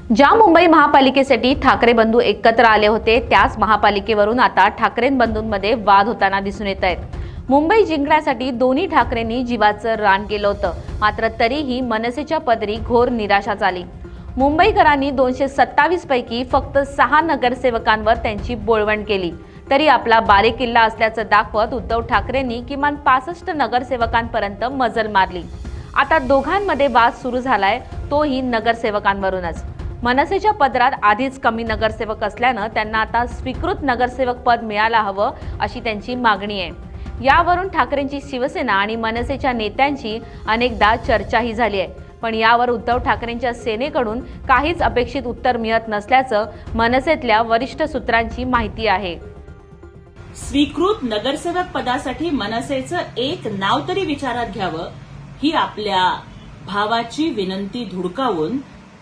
ज्या मुंबई महापालिकेसाठी ठाकरे बंधू एकत्र आले होते त्याच महापालिकेवरून आता ठाकरे बंधूंमध्ये वाद होताना दिसून येत आहेत। मुंबई जिंकण्यासाठी दोन्ही ठाकरेंनी जीवाचं रान केलं होतं, मात्र तरीही मनसेच्या पदरी घोर निराशाच आली। मुंबईकरांनी 227 पैकी फक्त 6 नगरसेवकांवर त्यांची बोळवण केली, तरी आपला बालेकिल्ला असल्याचं दाखवत उद्धव ठाकरेंनी किमान 65 नगरसेवकांपर्यंत मजल मारली। आता दोघांमध्ये वाद सुरू झालाय, तोही नगरसेवकांवरूनच। मनसेच्या पदरात आधीच कमी नगरसेवक असल्यानं त्यांना आता स्वीकृत नगरसेवक पद मिळायला हवं अशी त्यांची मागणी आहे। यावरून ठाकरेंची शिवसेना आणि मनसेच्या नेत्यांची अनेकदा चर्चाही झाली आहे, पण यावर उद्धव ठाकरेंच्या सेनेकडून काहीच अपेक्षित उत्तर मिळत नसल्याचं मनसेतल्या वरिष्ठ सूत्रांची माहिती आहे। स्वीकृत नगरसेवक पदासाठी मनसेचं एक नाव तरी विचारात घ्यावं ही आपल्या भावाची विनंती धुडकावून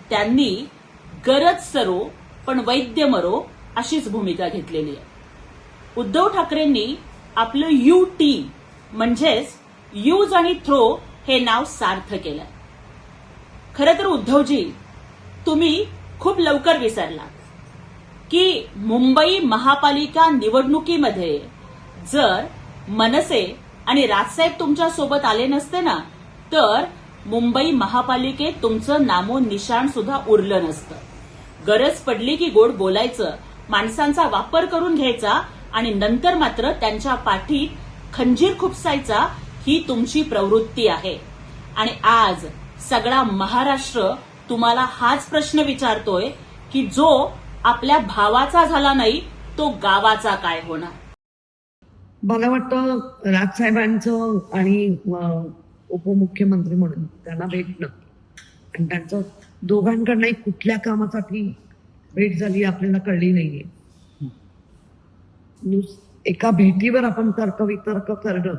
त्यांनी गरज सरो पण वैद्य मरो अशीच भूमिका घेतलेली आहे। उद्धव ठाकरेंनी आपलं UT म्हणजेच यूज आणि थ्रो हे नाव सार्थ केलं। खरं तर उद्धवजी, तुम्ही खूप लवकर विसरलात की मुंबई महापालिका निवडणुकीमध्ये जर मनसे आणि राजसाहेब तुमच्या सोबत आले नसते ना, तर मुंबई महापालिकेत तुमचं नामोनिशाण सुद्धा उरलं नसतं। गरज पडली की गोड बोलायचं, माणसांचा वापर करून घ्यायचा आणि नंतर मात्र त्यांच्या पाठीत खंजीर खुपसायचा ही तुमची प्रवृत्ती आहे। आणि आज सगळा महाराष्ट्र तुम्हाला हाच प्रश्न विचारतोय की जो आपल्या भावाचा झाला नाही तो गावाचा काय होणार। मला वाटतं राजसाहेबांचं आणि उपमुख्यमंत्री म्हणून त्यांना भेटणं आणि त्यांचं दोघांकडनं कुठल्या कामासाठी भेट झाली आपल्याला कळली नाहीये। एका भेटीवर आपण तर्कवितर्क करणं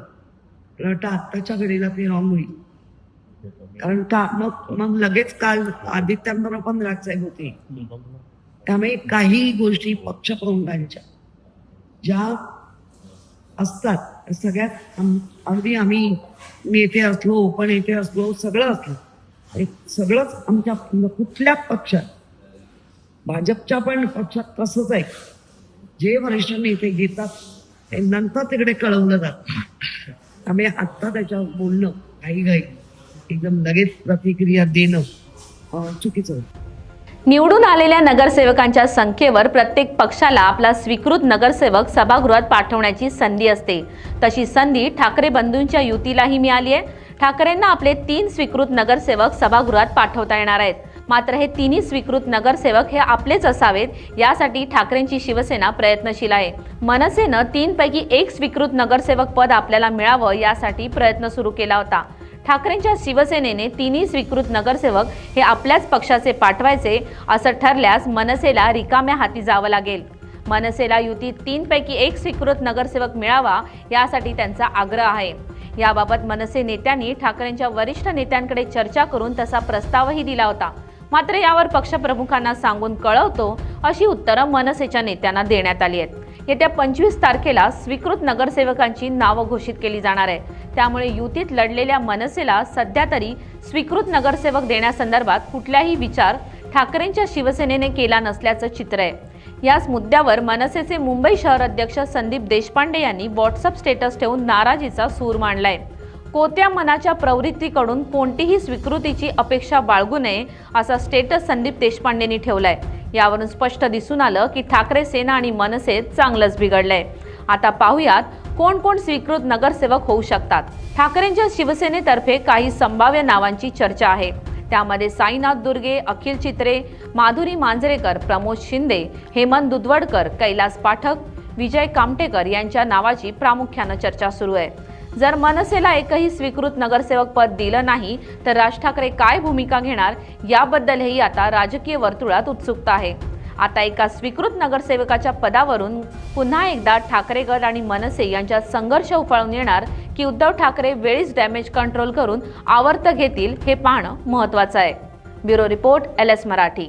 रटा आत्ताच्या घडीला ते रॉंग होईल, कारण का मग लगेच काल आदित्यांबरोबर पण राजसाहेब होते, त्यामुळे काही गोष्टी पक्षप्रमुखांच्या ज्या असतात सगळ्यात अगदी आम्ही नेते असलो उपनेते असलो सगळं असलं सगळंच आमच्या कुठल्या पक्षात भाजपच्या पण पक्षात तसंच आहे। जे वरिष्ठ नेते घेतात ते नंतर तिकडे कळवलं जातं, त्यामुळे आत्ता त्याच्यावर बोलणं घाई एकदम लगेच प्रतिक्रिया देणं चुकीचं होतं। निवडून आलेल्या नगरसेवकांच्या संख्येवर प्रत्येक पक्षाला आपला स्वीकृत नगरसेवक सभागृहात पाठवण्याची संधी असते। तशी संधी ठाकरे बंधूंच्या युतीलाही मिळाली आहे। ठाकरेंना आपले 3 स्वीकृत नगरसेवक सभागृहात पाठवता येणार आहेत, मात्र हे 3ही स्वीकृत नगरसेवक हे आपलेच असावेत यासाठी ठाकरेंची शिवसेना प्रयत्नशील आहे। मनसेनं 3 पैकी 1 स्वीकृत नगरसेवक पद आपल्याला मिळावं यासाठी प्रयत्न सुरू केला होता। ठाकरेंच्या शिवसेनेने 3ही स्वीकृत नगरसेवक हे आपल्याच पक्षाचे पाठवायचे असं ठरल्यास मनसेला रिकाम्या हाती जावं लागेल। मनसेला युतीत 3 पैकी 1 स्वीकृत नगरसेवक मिळावा यासाठी त्यांचा आग्रह आहे। याबाबत मनसे नेत्यांनी ठाकरेंच्या वरिष्ठ नेत्यांकडे चर्चा करून तसा प्रस्तावही दिला होता, मात्र यावर पक्षप्रमुखांना सांगून कळवतो अशी उत्तरं मनसेच्या नेत्यांना देण्यात आली आहेत। येत्या 25 तारखेला स्वीकृत नगरसेवकांची नावं घोषित केली जाणार आहे, त्यामुळे युतीत लढलेल्या मनसेला सध्या तरी स्वीकृत नगरसेवक देण्यासंदर्भात कुठलाही विचार ठाकरेंच्या शिवसेनेने केला नसल्याचं चित्र आहे। याच मुद्द्यावर मनसेचे मुंबई शहर अध्यक्ष संदीप देशपांडे यांनी व्हॉट्सअप स्टेटस ठेवून नाराजीचा सूर मांडलाय। कोत्या मनाच्या प्रवृत्तीकडून कोणतीही स्वीकृतीची अपेक्षा बाळगू नये असा स्टेटस संदीप देशपांडेंनी ठेवलाय। यावरून स्पष्ट दिसून आलं की ठाकरे सेना आणि मनसे चांगलंच बिघडलंय। आता पाहूयात कोण कोण स्वीकृत नगरसेवक होऊ शकतात। ठाकरेंच्या शिवसेनेतर्फे काही संभाव्य नावांची चर्चा आहे, त्यामध्ये साईनाथ दुर्गे, अखिल चित्रे, माधुरी मांजरेकर, प्रमोद शिंदे, हेमंत दुधवडकर, कैलास पाठक, विजय कामटेकर यांच्या नावाची प्रामुख्यानं चर्चा सुरू आहे। जर मनसेला एकही स्वीकृत नगरसेवक पद दिलं नाही तर राज ठाकरे काय भूमिका घेणार याबद्दलही आता राजकीय वर्तुळात उत्सुकता आहे। आता एका स्वीकृत नगरसेवकाच्या पदावरून पुन्हा एकदा ठाकरे गट आणि मनसे यांच्यात संघर्ष उफाळून येणार की उद्धव ठाकरे वेळीच डॅमेज कंट्रोल करून आवर्त घेतील हे पाहणं महत्त्वाचं आहे। Bureau report LS Marathi.